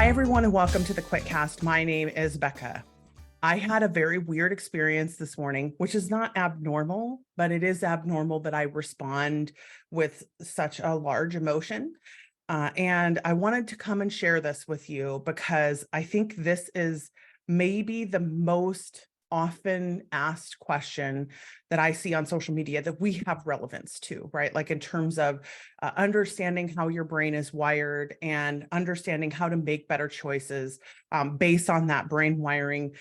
Hi, everyone, and welcome to the QuitCast. My name is Becca. I had a very weird experience this morning, which is not abnormal, but it is abnormal that I respond with such a large emotion. And I wanted to come and share this with you because I think this is maybe the most often asked question that I see on social media that we have relevance to, right? Like in terms of understanding how your brain is wired and understanding how to make better choices based on that brain wiring.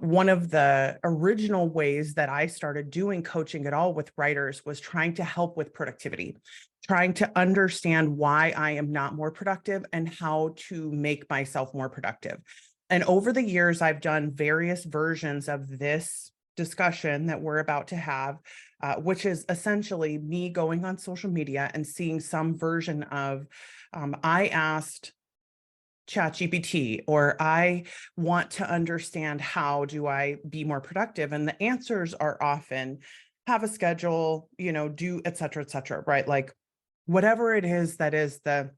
One of the original ways that I started doing coaching at all with writers was trying to help with productivity, trying to understand why I am not more productive and how to make myself more productive. And over the years, I've done various versions of this discussion that we're about to have, which is essentially me going on social media and seeing some version of, I asked ChatGPT, or I want to understand how do I be more productive? And the answers are often have a schedule, do et cetera, right? Like whatever it is that is the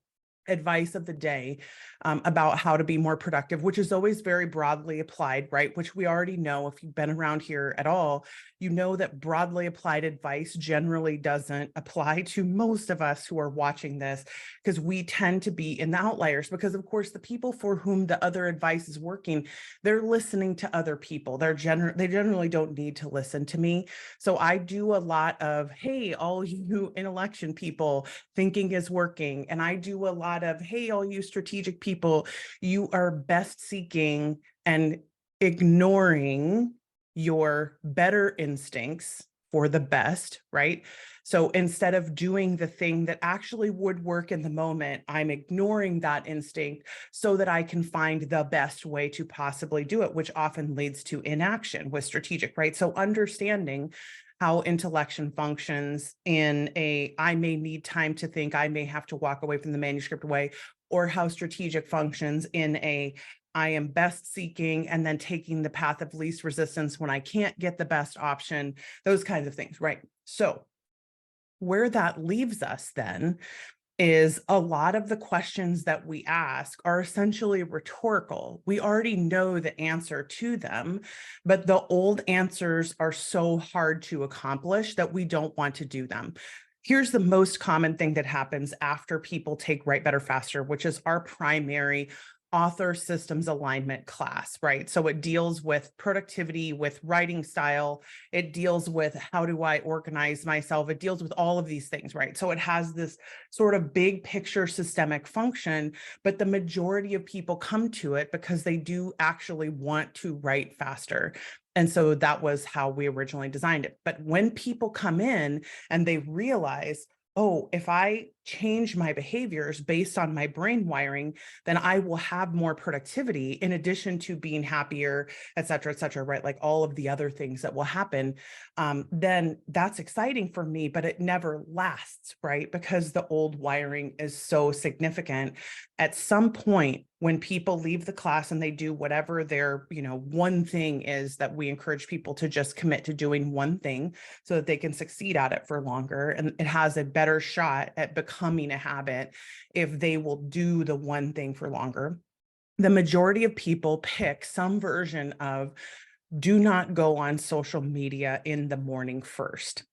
advice of the day about how to be more productive, which is always very broadly applied, right? Which we already know. If you've been around here at all, you know that broadly applied advice generally doesn't apply to most of us who are watching this, because we tend to be in the outliers, because of course the people for whom the other advice is working, they're listening to other people. They generally don't need to listen to me. So I do a lot of, hey, all you intellection people, thinking is working. And I do a lot of, hey, all you strategic people, you are best seeking and ignoring your better instincts for the best, right? So instead of doing the thing that actually would work in the moment, I'm ignoring that instinct so that I can find the best way to possibly do it, which often leads to inaction with strategic, right? So understanding how intellection functions in I may need time to think, I may have to walk away from the manuscript way, or how strategic functions in I am best seeking and then taking the path of least resistance when I can't get the best option, those kinds of things, right? So where that leaves us then is a lot of the questions that we ask are essentially rhetorical. We already know the answer to them, but the old answers are so hard to accomplish that we don't want to do them. Here's the most common thing that happens after people take Write Better Faster, which is our primary author systems alignment class, right? So it deals with productivity, with writing style. It deals with how do I organize myself? It deals with all of these things, right? So it has this sort of big picture systemic function, but the majority of people come to it because they do actually want to write faster. And so that was how we originally designed it. But when people come in and they realize, oh, if I change my behaviors based on my brain wiring, then I will have more productivity in addition to being happier, et cetera, right? Like all of the other things that will happen. Then that's exciting for me, but it never lasts, right? Because the old wiring is so significant. At some point, when people leave the class and they do whatever their, one thing is, that we encourage people to just commit to doing one thing so that they can succeed at it for longer. And it has a better shot at becoming a habit if they will do the one thing for longer. The majority of people pick some version of do not go on social media in the morning first.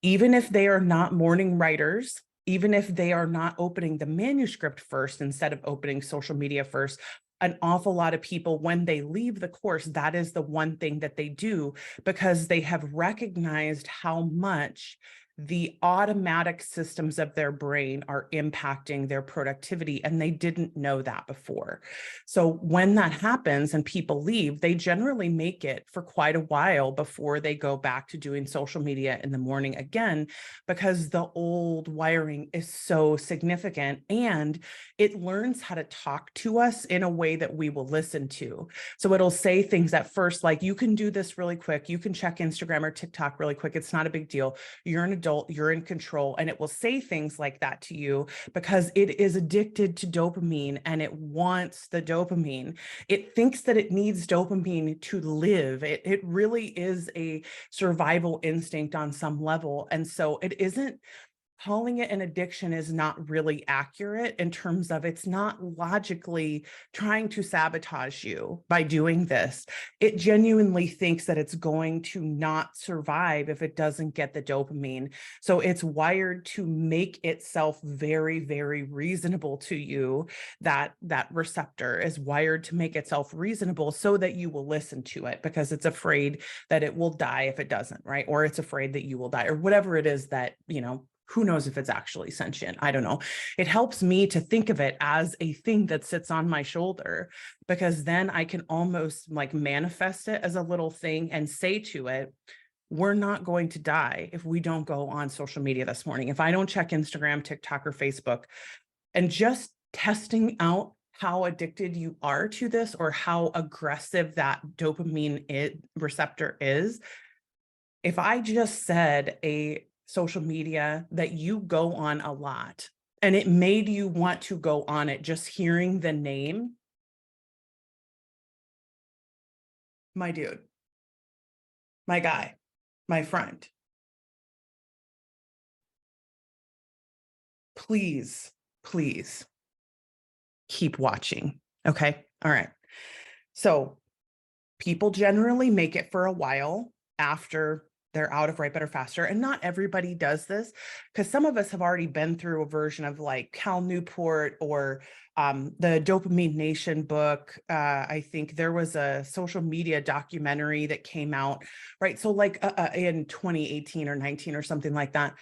Even if they are not morning writers, even if they are not opening the manuscript first instead of opening social media first, an awful lot of people, when they leave the course, that is the one thing that they do, because they have recognized how much the automatic systems of their brain are impacting their productivity, and they didn't know that before. So when that happens and people leave, they generally make it for quite a while before they go back to doing social media in the morning again, because the old wiring is so significant and it learns how to talk to us in a way that we will listen to. So it'll say things at first, like, you can do this really quick. You can check Instagram or TikTok really quick. It's not a big deal. You're an adult, you're in control. And it will say things like that to you because it is addicted to dopamine and it wants the dopamine. It thinks that it needs dopamine to live. It really is a survival instinct on some level. And so it isn't calling it an addiction is not really accurate in terms of it's not logically trying to sabotage you by doing this. It genuinely thinks that it's going to not survive if it doesn't get the dopamine. So it's wired to make itself very, very reasonable to you. That receptor is wired to make itself reasonable so that you will listen to it, because it's afraid that it will die if it doesn't, right? Or it's afraid that you will die, or whatever it is that, who knows if it's actually sentient? I don't know. It helps me to think of it as a thing that sits on my shoulder, because then I can almost like manifest it as a little thing and say to it, we're not going to die if we don't go on social media this morning. If I don't check Instagram, TikTok, or Facebook. And just testing out how addicted you are to this, or how aggressive that dopamine receptor is. If I just said a social media that you go on a lot and it made you want to go on it, just hearing the name, my dude, my guy, my friend, please, please keep watching. Okay. All right. So people generally make it for a while after they're out of Right, Better, Faster. And not everybody does this, because some of us have already been through a version of like Cal Newport, or the Dopamine Nation book. I think there was a social media documentary that came out, right? So like in 2018 or 19 or something like that.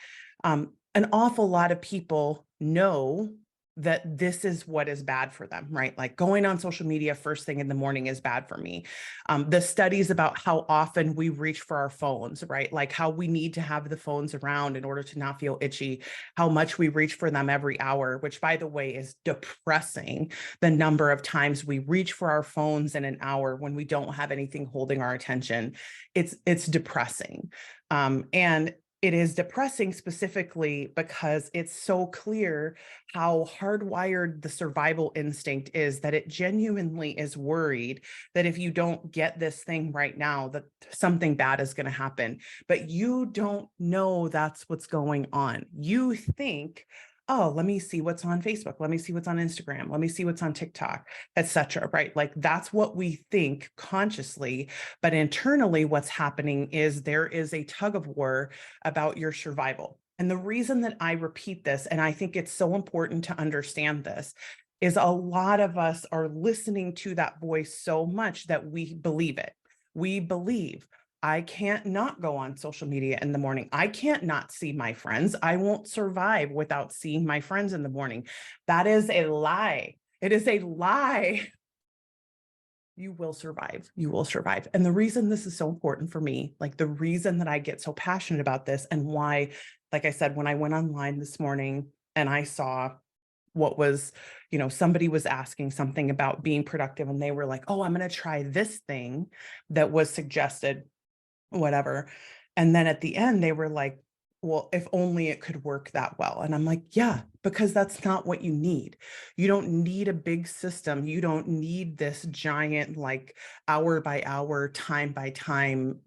An awful lot of people know that this is what is bad for them, right? Like going on social media first thing in the morning is bad for me. The studies about how often we reach for our phones, right? Like how we need to have the phones around in order to not feel itchy, how much we reach for them every hour, which by the way is depressing, the number of times we reach for our phones in an hour when we don't have anything holding our attention. It's depressing. And it is depressing specifically because it's so clear how hardwired the survival instinct is, that it genuinely is worried that if you don't get this thing right now, that something bad is going to happen. But you don't know that's what's going on. You think, oh, let me see what's on Facebook. Let me see what's on Instagram. Let me see what's on TikTok, etc. Right? Like that's what we think consciously, but internally what's happening is there is a tug of war about your survival. And the reason that I repeat this, and I think it's so important to understand this, is a lot of us are listening to that voice so much that we believe it. We believe, I can't not go on social media in the morning. I can't not see my friends. I won't survive without seeing my friends in the morning. That is a lie. It is a lie. You will survive. You will survive. And the reason this is so important for me, like the reason that I get so passionate about this, and why, like I said, when I went online this morning and I saw what was, somebody was asking something about being productive, and they were like, oh, I'm going to try this thing that was suggested, whatever. And then at the end, they were like, well, if only it could work that well. And I'm like, yeah, because that's not what you need. You don't need a big system. You don't need this giant, like hour by hour, time by time,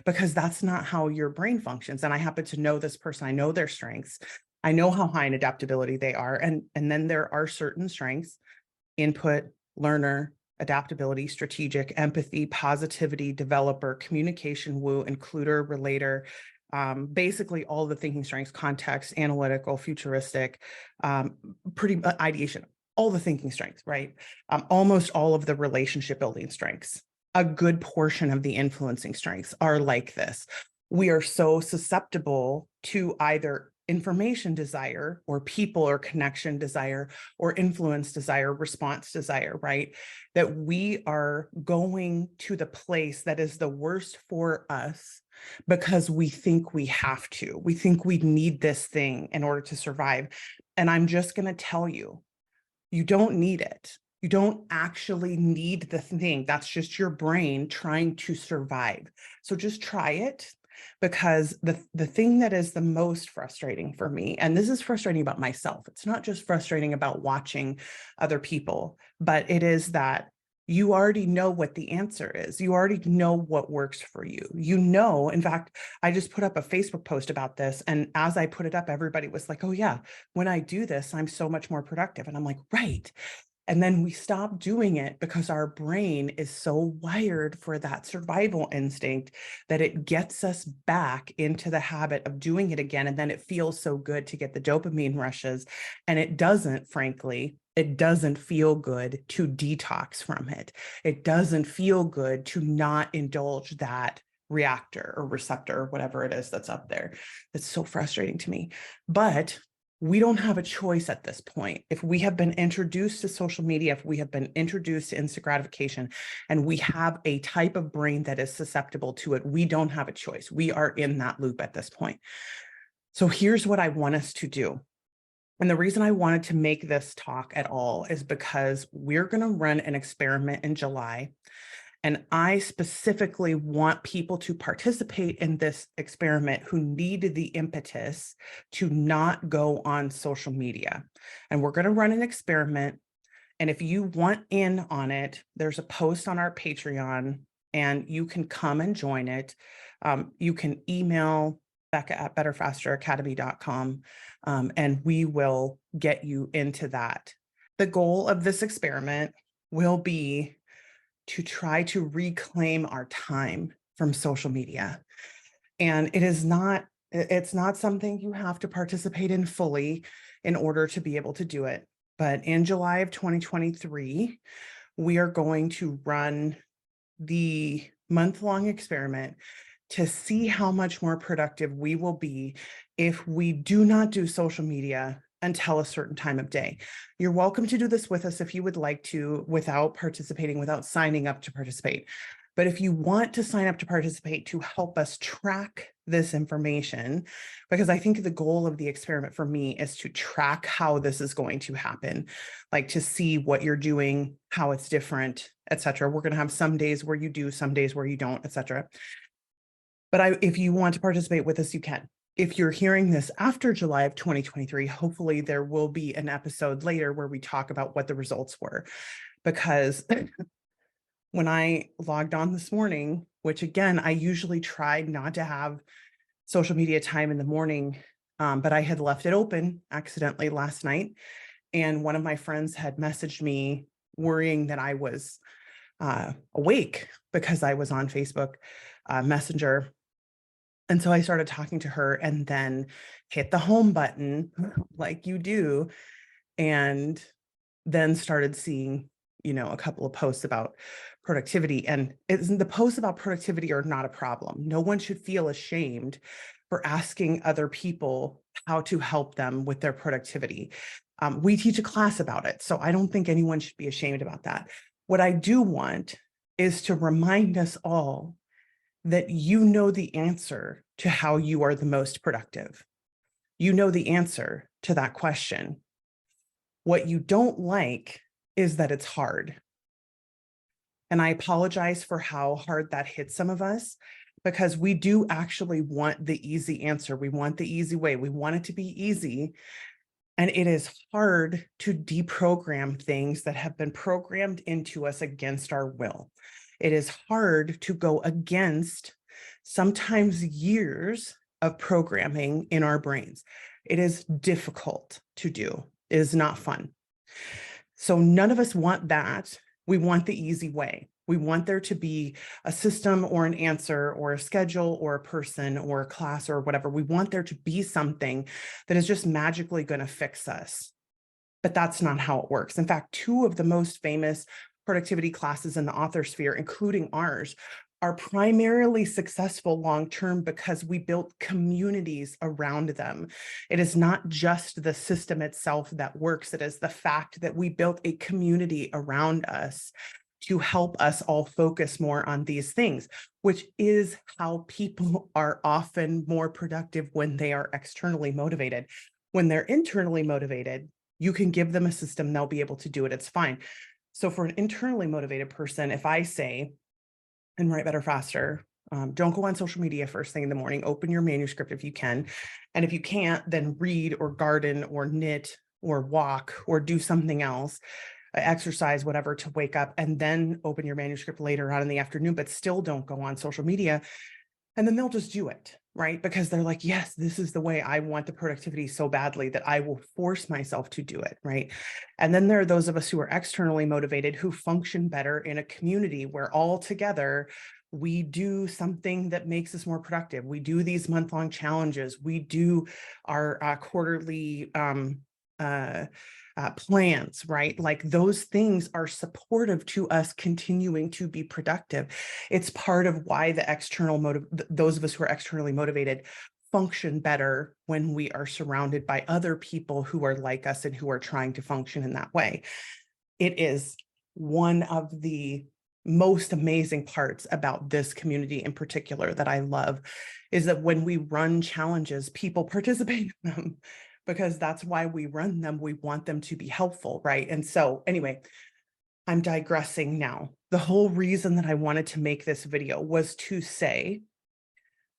because that's not how your brain functions. And I happen to know this person. I know their strengths. I know how high in adaptability they are. And then there are certain strengths: input, learner, adaptability, strategic, empathy, positivity, developer, communication, woo, includer, relator, basically all the thinking strengths: context, analytical, futuristic, pretty ideation, all the thinking strengths, right? Almost all of the relationship building strengths. A good portion of the influencing strengths are like this. We are so susceptible to either information desire, or people or connection desire, or influence desire, response desire, right? That we are going to the place that is the worst for us because we think we have to. We think we need this thing in order to survive. And I'm just going to tell you, you don't need it. You don't actually need the thing. That's just your brain trying to survive. So just try it. Because the thing that is the most frustrating for me, and this is frustrating about myself, it's not just frustrating about watching other people, but it is that You already know what the answer is. You already know what works for you. You know, in fact, I just put up a Facebook post about this. And as I put it up, everybody was like, oh yeah, when I do this, I'm so much more productive. And I'm like, right. And then we stop doing it because our brain is so wired for that survival instinct that it gets us back into the habit of doing it again. And then it feels so good to get the dopamine rushes. And it doesn't, frankly, it doesn't feel good to detox from it. It doesn't feel good to not indulge that reactor or receptor or whatever it is that's up there. It's so frustrating to me. But we don't have a choice at this point. If we have been introduced to social media, if we have been introduced to instant gratification, and we have a type of brain that is susceptible to it, we don't have a choice. We are in that loop at this point. So here's what I want us to do. And the reason I wanted to make this talk at all is because we're going to run an experiment in July. And I specifically want people to participate in this experiment who need the impetus to not go on social media. And we're going to run an experiment. And if you want in on it, there's a post on our Patreon and you can come and join it. You can email Becca@betterfasteracademy.com and we will get you into that. The goal of this experiment will be to try to reclaim our time from social media. And it's not something you have to participate in fully in order to be able to do it. But in July of 2023, we are going to run the month-long experiment to see how much more productive we will be if we do not do social media until a certain time of day. You're welcome to do this with us if you would like to, without participating, without signing up to participate. But if you want to sign up to participate to help us track this information, because I think the goal of the experiment for me is to track how this is going to happen, like to see what you're doing, how it's different, etc. We're going to have some days where you do, some days where you don't, etc. But if you want to participate with us, you can. If you're hearing this after July of 2023, hopefully there will be an episode later where we talk about what the results were. Because when I logged on this morning, which again, I usually try not to have social media time in the morning, but I had left it open accidentally last night. And one of my friends had messaged me worrying that I was awake because I was on Facebook Messenger. And so I started talking to her and then hit the home button like you do, and then started seeing, a couple of posts about productivity. And the posts about productivity are not a problem. No one should feel ashamed for asking other people how to help them with their productivity. We teach a class about it, so I don't think anyone should be ashamed about that. What I do want is to remind us all that you know the answer to how you are the most productive. You know the answer to that question. What you don't like is that it's hard. And I apologize for how hard that hits some of us, because we do actually want the easy answer. We want the easy way. We want it to be easy. And it is hard to deprogram things that have been programmed into us against our will. It is hard to go against sometimes years of programming in our brains. It is difficult to do. It is not fun. So none of us want that. We want the easy way. We want there to be a system or an answer or a schedule or a person or a class or whatever. We want there to be something that is just magically going to fix us. But that's not how it works. In fact, two of the most famous productivity classes in the author sphere, including ours, are primarily successful long-term because we built communities around them. It is not just the system itself that works. It is the fact that we built a community around us to help us all focus more on these things, which is how people are often more productive when they are externally motivated. When they're internally motivated, you can give them a system, they'll be able to do it. It's fine. So for an internally motivated person, if I say, and write better, faster, don't go on social media first thing in the morning, open your manuscript if you can. And if you can't, then read or garden or knit or walk or do something else. exercise, whatever, to wake up and then open your manuscript later on in the afternoon, but still don't go on social media. And then they'll just do it, right? Because they're like, yes, this is the way I want the productivity so badly that I will force myself to do it, right? And then there are those of us who are externally motivated who function better in a community where all together we do something that makes us more productive. We do these month-long challenges. We do our quarterly plans, right? Like those things are supportive to us continuing to be productive. It's part of why the external motive, those of us who are externally motivated function better when we are surrounded by other people who are like us and who are trying to function in that way. It is one of the most amazing parts about this community in particular that I love is that when we run challenges, people participate in them because that's why we run them. We want them to be helpful, right? And so anyway, I'm digressing now. The whole reason that I wanted to make this video was to say,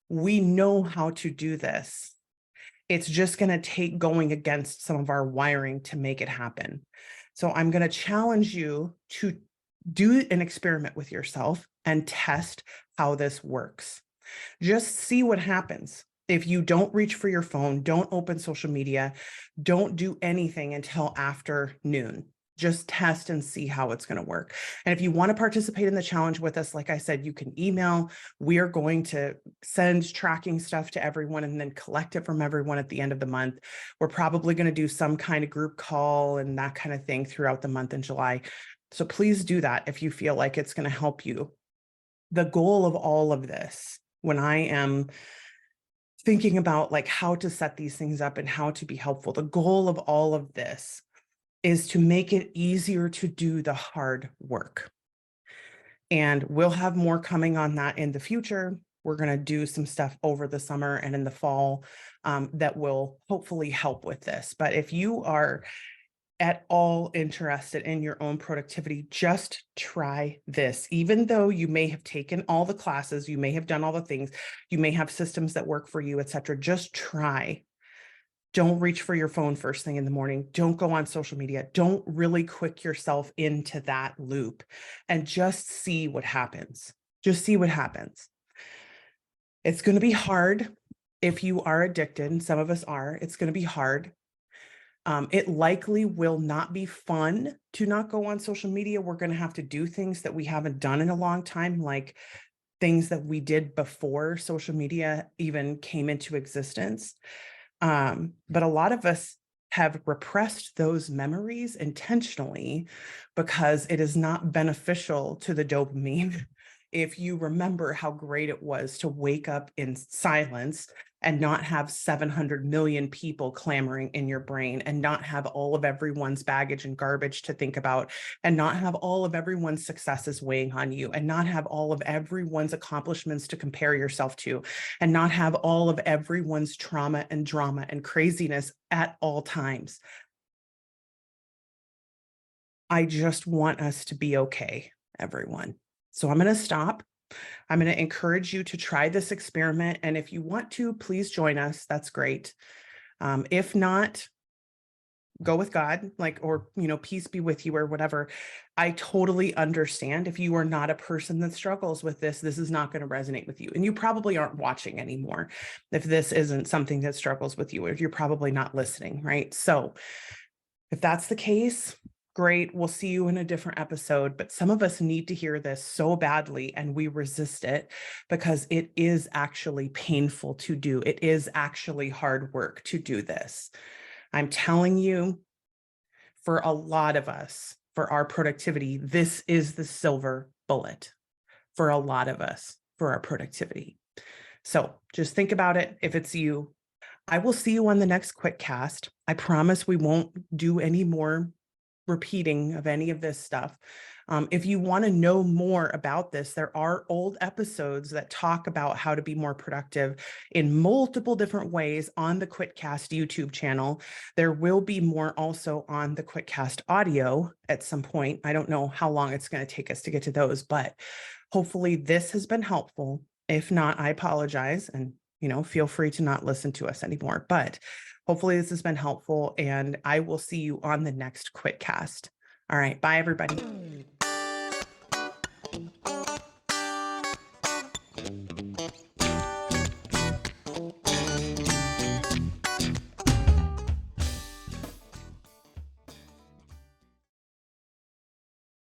we know how to do this. It's just going to take going against some of our wiring to make it happen. So I'm going to challenge you to do an experiment with yourself and test how this works. Just see what happens. If you don't reach for your phone, don't open social media, don't do anything until after noon. Just test and see how it's going to work. And if you want to participate in the challenge with us, like I said, you can email. We are going to send tracking stuff to everyone and then collect it from everyone at the end of the month. We're probably going to do some kind of group call and that kind of thing throughout the month in July. So please do that if you feel like it's going to help you. The goal of all of this, when I am thinking about like how to set these things up and how to be helpful, the goal of all of this is to make it easier to do the hard work. And we'll have more coming on that in the future. We're going to do some stuff over the summer and in the fall that will hopefully help with this. But if you are at all interested in your own productivity, just try this. Even though you may have taken all the classes, you may have done all the things, you may have systems that work for you, etc. Just try. Don't reach for your phone first thing in the morning. Don't go on social media. Don't really quick yourself into that loop and just see what happens. Just see what happens. It's going to be hard if you are addicted, and some of us are. It's going to be hard. It likely will not be fun to not go on social media. We're going to have to do things that we haven't done in a long time, like things that we did before social media even came into existence. But a lot of us have repressed those memories intentionally because it is not beneficial to the dopamine. If you remember how great it was to wake up in silence and not have 700 million people clamoring in your brain and not have all of everyone's baggage and garbage to think about and not have all of everyone's successes weighing on you and not have all of everyone's accomplishments to compare yourself to and not have all of everyone's trauma and drama and craziness at all times. I just want us to be okay, everyone. So I'm going to stop. I'm going to encourage you to try this experiment. And if you want to, please join us. That's great. If not, go with God, or, peace be with you or whatever. I totally understand if you are not a person that struggles with this, this is not going to resonate with you. And you probably aren't watching anymore if this isn't something that struggles with you, or if you're probably not listening, right? So if that's the case, great. We'll see you in a different episode. But some of us need to hear this so badly and we resist it because it is actually painful to do. It is actually hard work to do this. I'm telling you, for a lot of us, for our productivity, this is the silver bullet for a lot of us for our productivity. So just think about it. If it's you, I will see you on the next QuitCast. I promise we won't do any more repeating of any of this stuff. If you want to know more about this, there are old episodes that talk about how to be more productive in multiple different ways on the QuitCast YouTube channel. There will be more also on the QuitCast audio at some point. I don't know how long it's going to take us to get to those, but hopefully this has been helpful. If not, I apologize, and feel free to not listen to us anymore. But hopefully this has been helpful, and I will see you on the next QuitCast. All right. Bye, everybody.